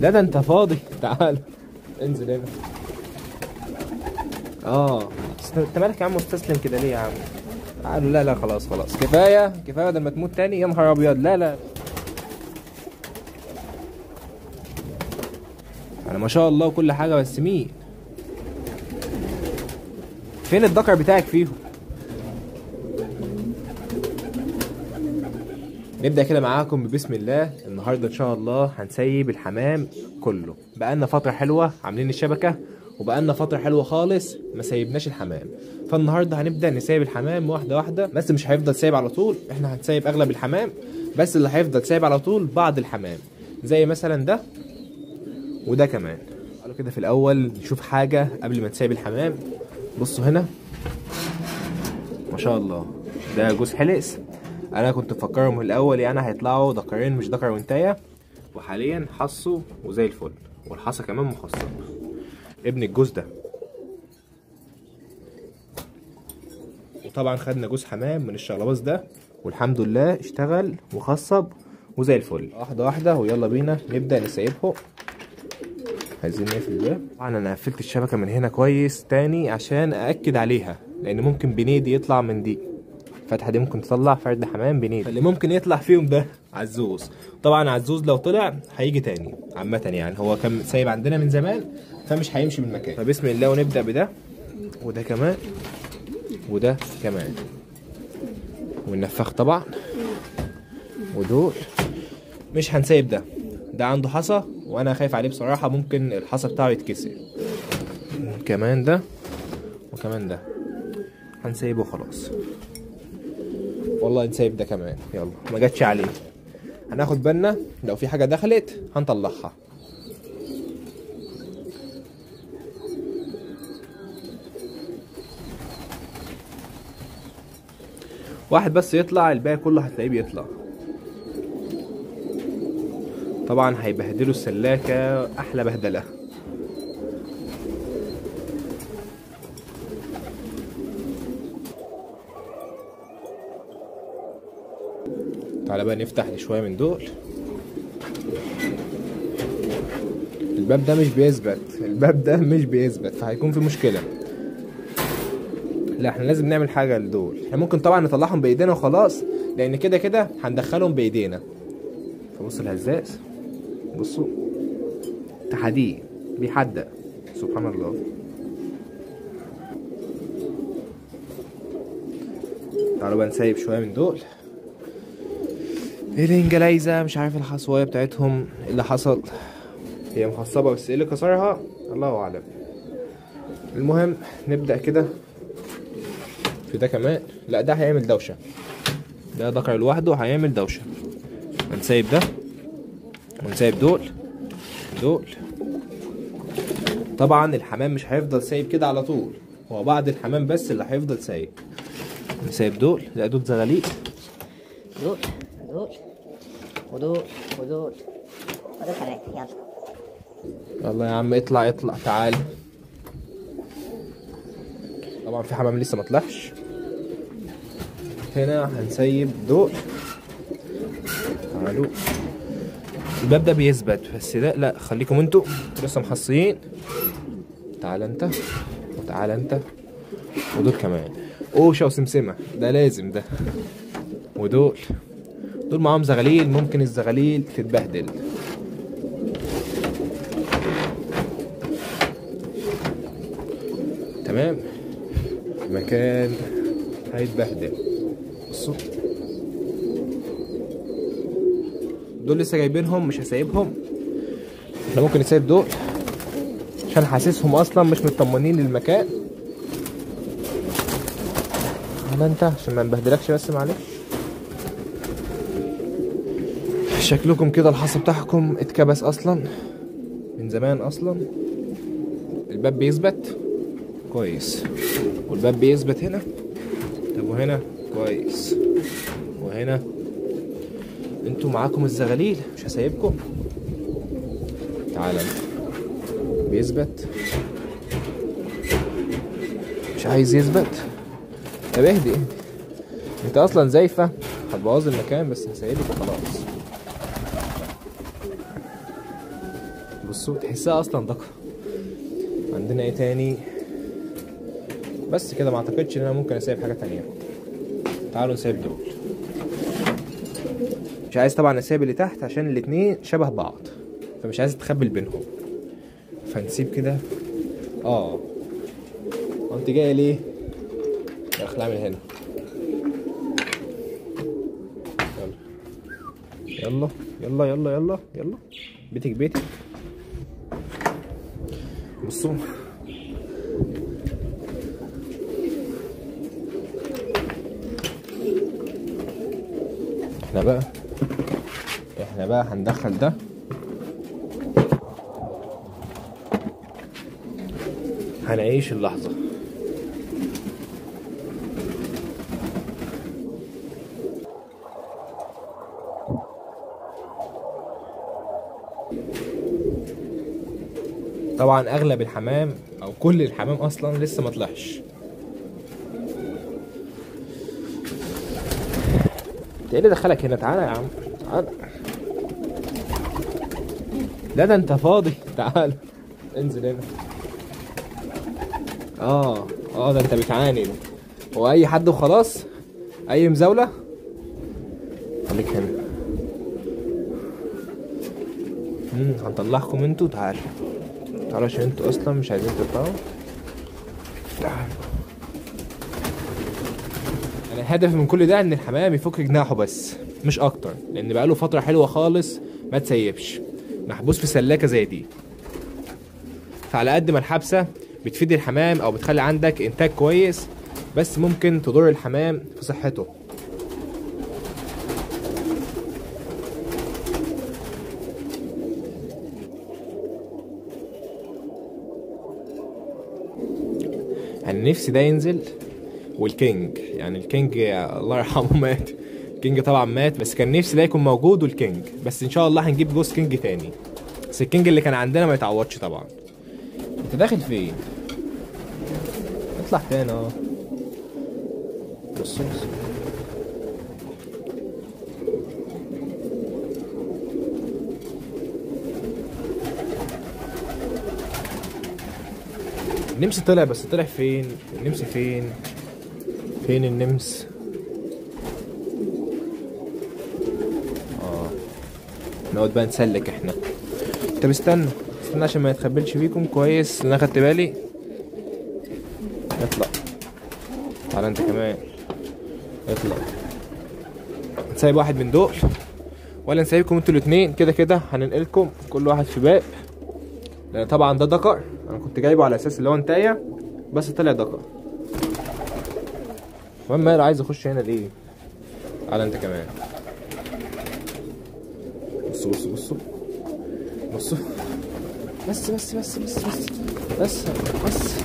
لا ده انت فاضي، تعال انزل هنا. انت مالك يا عم مستسلم كده ليه يا عم؟ تعالوا. لا خلاص كفايه بدل ما تموت تاني. يا نهار ابيض. لا انا ما شاء الله وكل حاجه، بس مين؟ فين الدكر بتاعك فيهم؟ نبدأ كده معاكم بسم الله. النهارده ان شاء الله هنسيب الحمام كله. بقالنا فترة حلوة عاملين الشبكة، وبقالنا فترة حلوة خالص ما سيبناش الحمام. فالنهارده هنبدأ نسيب الحمام واحدة واحدة، بس مش هيفضل سايب على طول. احنا هنسيب اغلب الحمام، بس اللي هيفضل سايب على طول بعض الحمام، زي مثلا ده وده كمان. قالوا كده في الاول نشوف حاجة قبل ما تسيب الحمام. بصوا هنا ما شاء الله، ده جوز حلقس. انا كنت مفكرهم من الاول يعني هيطلعوا ذكرين مش ذكر وانتايه، وحاليا حصوا وزي الفل، والحصى كمان مخصب. ابن الجوز ده. وطبعا خدنا جوز حمام من الشغلباز ده، والحمد لله اشتغل وخصب وزي الفل. واحده واحده ويلا بينا نبدا نسيبهم. عايزين نقفل الباب. طبعا انا قفلت الشبكه من هنا كويس تاني عشان ااكد عليها، لان ممكن بنيدي يطلع من دي. الفتحه دي ممكن تطلع فرد حمام بنيدي، اللي ممكن يطلع فيهم ده عزوز. طبعا عزوز لو طلع هيجي تاني عامه، يعني هو كان سايب عندنا من زمان فمش هيمشي من المكان. فبسم الله ونبدا بده وده كمان وده كمان، والنفاخ طبعا. ودول مش هنسيب ده عنده حصى وانا خايف عليه بصراحه، ممكن الحصى بتاعه يتكسر. كمان ده وكمان ده هنسيبه خلاص. والله نسيب ده كمان، يلا ما جاتش عليه. هناخد بالنا لو في حاجه دخلت هنطلعها. واحد بس يطلع، الباقي كله هتلاقيه بيطلع. طبعا هيبهدلوا السلاكه احلى بهدله. تعالى بقى نفتح شويه من دول. الباب ده مش بيثبت، فهيكون في مشكله. لا احنا لازم نعمل حاجه لدول. احنا ممكن طبعا نطلعهم بايدينا وخلاص، لان كده هندخلهم بايدينا. فبص الهزاز، بصوا تحديه بيحدق، سبحان الله. تعالوا بقى نسيب شويه من دول. الانجلايزه مش عارف الحصوايه بتاعتهم ايه اللي حصل، هي مخصبه بس ايه اللي كسرها الله اعلم. المهم نبدا كده في ده كمان. لا ده هيعمل دوشه، ده ذكر لوحده هيعمل دوشه. هنسيب ده ونسيب دول. طبعا الحمام مش هيفضل سايب كده على طول، هو بعد الحمام بس اللي هيفضل سايب. نسيب دول. لا دول زغاليق. دول ودول كمان. يلا يا عم اطلع تعال. طبعا في حمام لسه ما طلعش. هنا هنسيب دول. تعالوا. الباب ده بيثبت بس ده لا، خليكم انتوا لسه محصيين. تعال انت وتعال انت ودول كمان. اوشا وسمسمه ده لازم ده. ودول معاهم زغاليل، ممكن الزغاليل تتبهدل. تمام، المكان هيتبهدل. بصوا دول لسه جايبينهم، مش هسيبهم. احنا ممكن نسيب دول عشان حاسسهم اصلا مش مطمنين للمكان. انا انت عشان ما نبهدلكش بس معلش. شكلكم كده الحصى بتاعكم اتكبس اصلا من زمان اصلا. الباب بيثبت كويس، والباب بيثبت هنا. طب وهنا كويس، وهنا انتوا معاكم الزغاليل مش هسيبكم. تعالى بيثبت، مش عايز يثبت. طب اهدي انت اصلا زايفه هتبوظ المكان، بس هسيبك وخلاص. بصوا تحسها اصلا دقة. عندنا ايه تاني؟ بس كده، ما اعتقدش ان انا ممكن اسيب حاجة تانية. تعالوا نسيب دول. مش عايز طبعا اسيب اللي تحت عشان الاتنين شبه بعض، فمش عايز اتخبل بينهم، فنسيب كده. انت جاي ليه؟ اخلع من هنا. يلا يلا يلا يلا يلا، بيتك بيتك. بصوا احنا بقى هندخل ده. هنعيش اللحظة. طبعا اغلب الحمام او كل الحمام اصلا لسه ما طلعش. انت ايه اللي دخلك هنا؟ تعالى يا عم، تعالى. لا ده انت فاضي، تعالى انزل هنا. ده انت بتعاني ده. هو اي حد وخلاص؟ اي مزاولة؟ خليك هنا. هنطلعكم انتوا. تعالوا تعالوا عشان انتوا اصلا مش عايزين تطلعوا. تعالوا. انا الهدف من كل ده ان الحمام يفك جناحه بس، مش اكتر، لان بقاله فترة حلوة خالص ما تسيبش، محبوس في سلاكة زي دي. فعلى قد ما الحبسة بتفيد الحمام او بتخلي عندك انتاج كويس، بس ممكن تضر الحمام في صحته. يعني نفسي ده ينزل. والكينج، يعني الكينج الله يرحمه مات. الكينج طبعا مات، بس كان نفسي ده يكون موجود والكينج. بس ان شاء الله هنجيب جوز كينج تاني، بس الكينج اللي كان عندنا ما يتعوضش طبعا. انت داخل فين؟ اطلع تاني. بص النمس طلع، بس طلع فين؟ النمس فين؟ فين النمس؟ نقعد بقى نسلك احنا. طب استنى عشان ما يتخبلش فيكم كويس، انا خدت بالي. اطلع. تعالى انت كمان اطلع. نسيب واحد من دول ولا نسيبكم انتوا الاتنين؟ كده كده هننقلكم كل واحد في باب، لان طبعا ده دكر. انا كنت جايبه على اساس اللي هو انتايه، بس طلع دكر. المهم ماله عايز اخش هنا ليه؟ تعالى انت كمان. بصوا بصوا بصوا بصوا. بس بس بس بس بس بس بس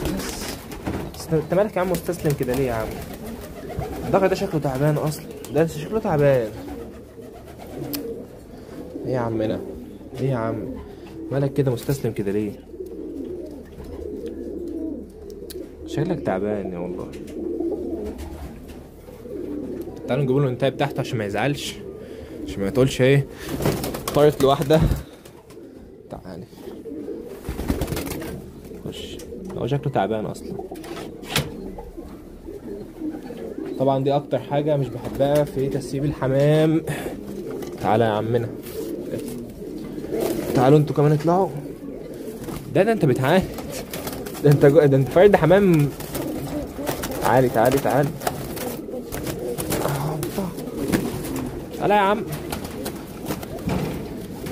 بس. انت مالك يا عم مستسلم كده ليه يا عم؟ الدكر ده شكله تعبان اصلا، ده شكله تعبان. ايه يا عمنا؟ ايه يا عم؟ مالك كده مستسلم كده ليه؟ شكلك تعبان يا والله. تعالوا نجيب له الانتايه بتاعته عشان ما يزعلش، عشان ما تقولش ايه طارت لوحده. تعالى خش. هو شكله تعبان اصلا. طبعا دي اكتر حاجه مش بحبها في تسييب الحمام. تعالى يا عمنا، تعالوا انتوا كمان اطلعوا. ده انت بتعاند. ده انت فرد حمام. تعالي تعالي تعالي. تعالى يا عم. ايه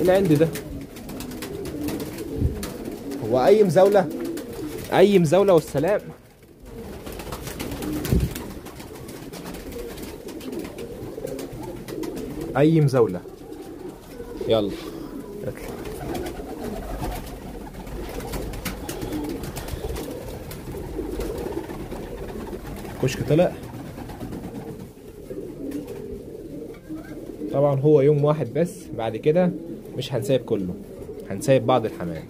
اللي عندي ده؟ هو اي مزاولة؟ اي مزاولة والسلام. اي مزاولة. يلا اطلع. كشك طلع. طبعا هو يوم واحد بس، بعد كده مش هنسيب كله، هنسيب بعض الحمام.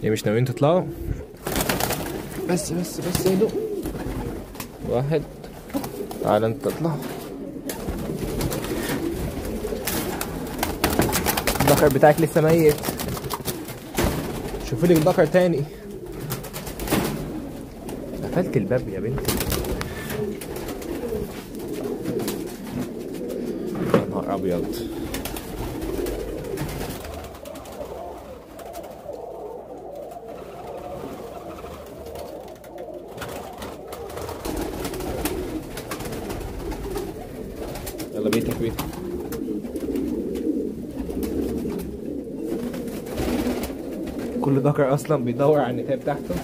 ليه مش ناويين تطلعوا؟ بس بس بس يا دوب. واحد. تعال انت اطلع. الدكر بتاعك لسه ميت. شوفي لك دكر تاني. قفلت الباب يا بنتي. يا نهار ابيض. يلا بيتك بيتك. كل ذكر اصلا بيدور على النتايه بتاعته.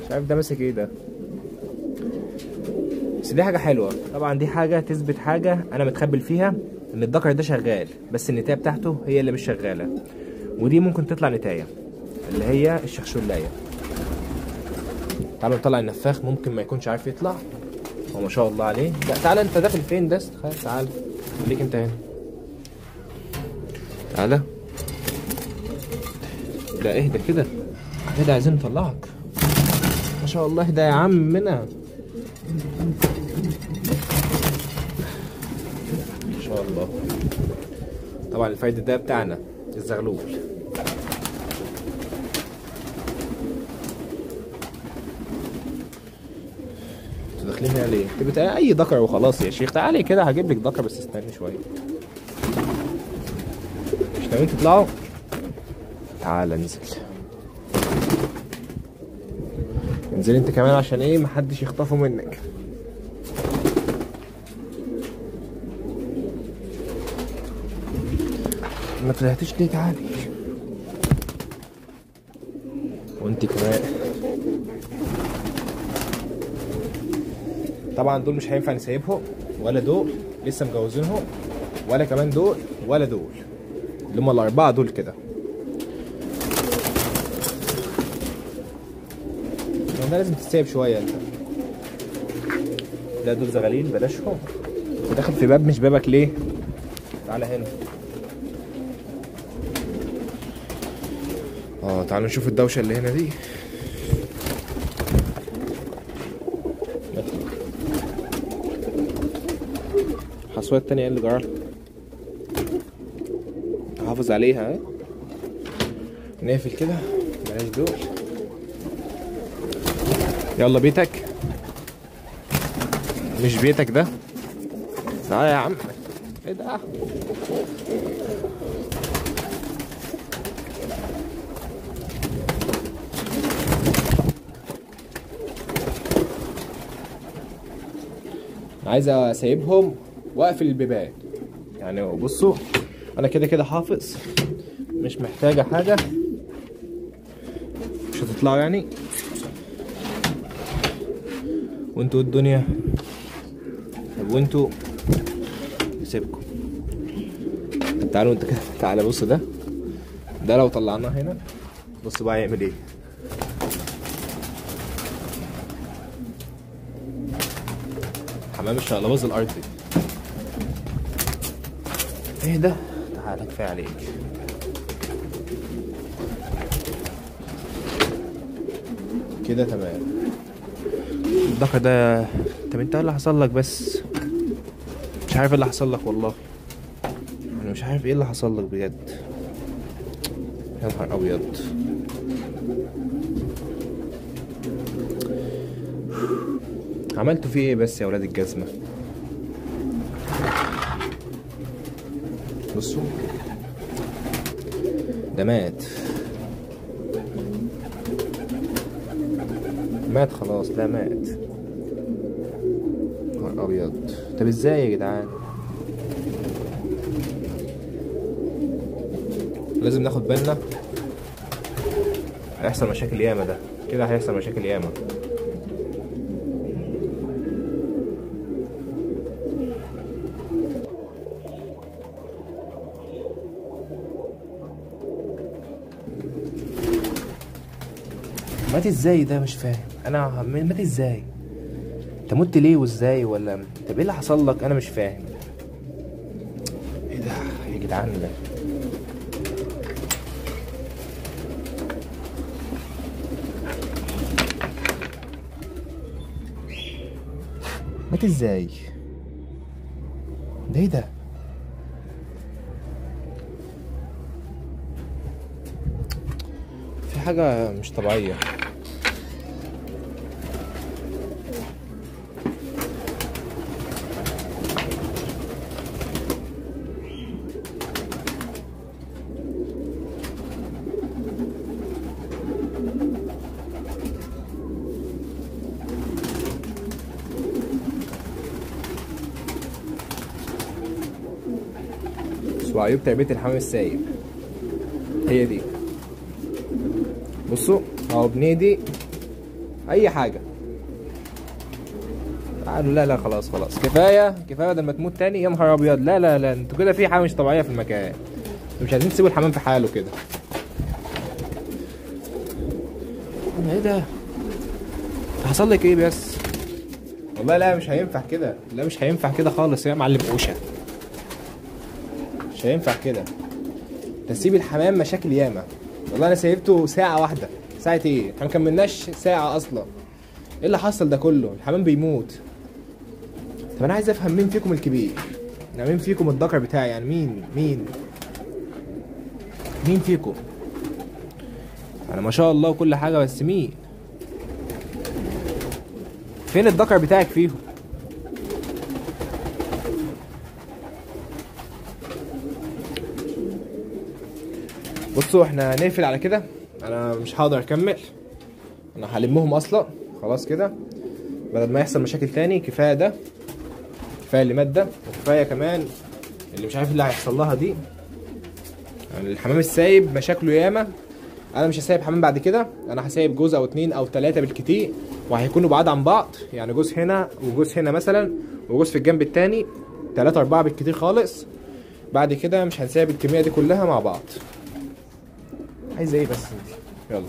مش عارف ده ماسك ايه ده، بس دي حاجه حلوه. طبعا دي حاجه تثبت حاجه انا متخبل فيها، ان الذكر ده شغال بس النتايه بتاعته هي اللي مش شغاله. ودي ممكن تطلع نتايه اللي هي الشخشولايه. تعالوا نطلع النفاخ، ممكن ما يكونش عارف يطلع. هو ما شاء الله عليه. لا تعالى انت داخل فين ده؟ تعالى خليك انت هنا. تعالى. لا اهدى كده، اهدى عايزين نطلعك. ما شاء الله اهدى يا عمنا. ما شاء الله. طبعا الفايدة ده بتاعنا الزغلول. انتوا داخلين هنا ليه؟ انت بتاع اي ذكر وخلاص يا شيخ. تعالي كده هجيب لك ذكر بس استني شوية. مش ناويين تطلعوا؟ تعالى انزل. انزل انت كمان عشان ايه محدش يخطفه منك. ما طلعتش ليه؟ تعالي. وانت كمان. طبعا دول مش هينفع نسيبهم، ولا دول لسه مجوزينهم، ولا كمان دول ولا دول، اللي هم الاربعه دول كده. ده لازم تسيب شويه انت. لا دول زغاليل بلاشهم. داخل في باب مش بابك ليه؟ تعالى هنا. تعالوا نشوف الدوشه اللي هنا دي. الحصوات التانية ايه اللي جرالها؟ حافظ عليها. ها نقفل كده بلاش دول. يلا بيتك. مش بيتك ده. تعالى يا عم. ايه ده؟ عايز اسيبهم واقفل البيبان. يعني بصوا انا كده كده حافظ، مش محتاجه حاجه. مش هتطلعوا يعني. وانتوا الدنيا. طب وانتوا سيبكم. تعالوا انت كده. تعالى بص ده لو طلعناه هنا بص بقى هيعمل ايه. حمام الشقلباز الارضي. ايه ده؟ تعالى كفايه عليك. كده تمام. الدكر ده طب انت ايه اللي حصل لك بس؟ مش عارف ايه اللي حصل لك والله. انا مش عارف ايه اللي حصل لك بجد. يا نهار ابيض. عملتوا فيه ايه بس يا ولاد الجزمه؟ بصوا ده مات خلاص. لا مات. نهار ابيض. طب ازاي يا جدعان؟ لازم ناخد بالنا. هيحصل مشاكل ياما ده كده. هيحصل مشاكل ياما. مات ازاي ده؟ مش فاهم انا. مات ازاي؟ انت مت ليه وازاي؟ ولا طب ايه اللي حصل لك؟ انا مش فاهم. ايه ده يا جدعان ده؟ مات ازاي؟ ده ايه ده؟ حاجة مش طبيعية. وعيوب تربية الحمام السايب هي دي. بصوا اهو بنيدي اي حاجة. قالوا لا خلاص كفاية بدل ما تموت تاني. يا نهار ابيض، لا انتوا كده في حاجة مش طبيعية في المكان. انتوا مش عايزين تسيبوا الحمام في حاله كده. ايه ده؟ حصل لك ايه بس؟ والله لا مش هينفع كده، لا مش هينفع كده خالص يا معلم اوشا. مش هينفع كده. تسيب الحمام مشاكل ياما. والله انا سيبته ساعة واحدة. ساعة ايه؟ احنا مكملناش ساعة اصلا. ايه اللي حصل ده كله؟ الحمام بيموت. طب انا عايز افهم مين فيكم الكبير؟ يعني مين فيكم الذكر بتاعي؟ يعني مين فيكم؟ انا ما شاء الله وكل حاجة، بس مين؟ فين الذكر بتاعك فيهم؟ بصوا احنا هنقفل على كده. انا مش هقدر اكمل، انا هلمهم اصلا خلاص كده بدل ما يحصل مشاكل تاني. كفايه ده، كفايه اللي مات ده، وكفايه كمان اللي مش عارف اللي هيحصل لها دي. يعني الحمام السايب مشاكله ياما. انا مش هسايب حمام بعد كده، انا هسايب جوز او 2 أو 3 بالكتير، وهيكونوا بعاد عن بعض. يعني جوز هنا وجوز هنا مثلا، وجوز في الجنب التاني، 3 4 بالكتير خالص. بعد كده مش هنسايب الكميه دي كلها مع بعض. عايزه ايه بس انت؟ يلا.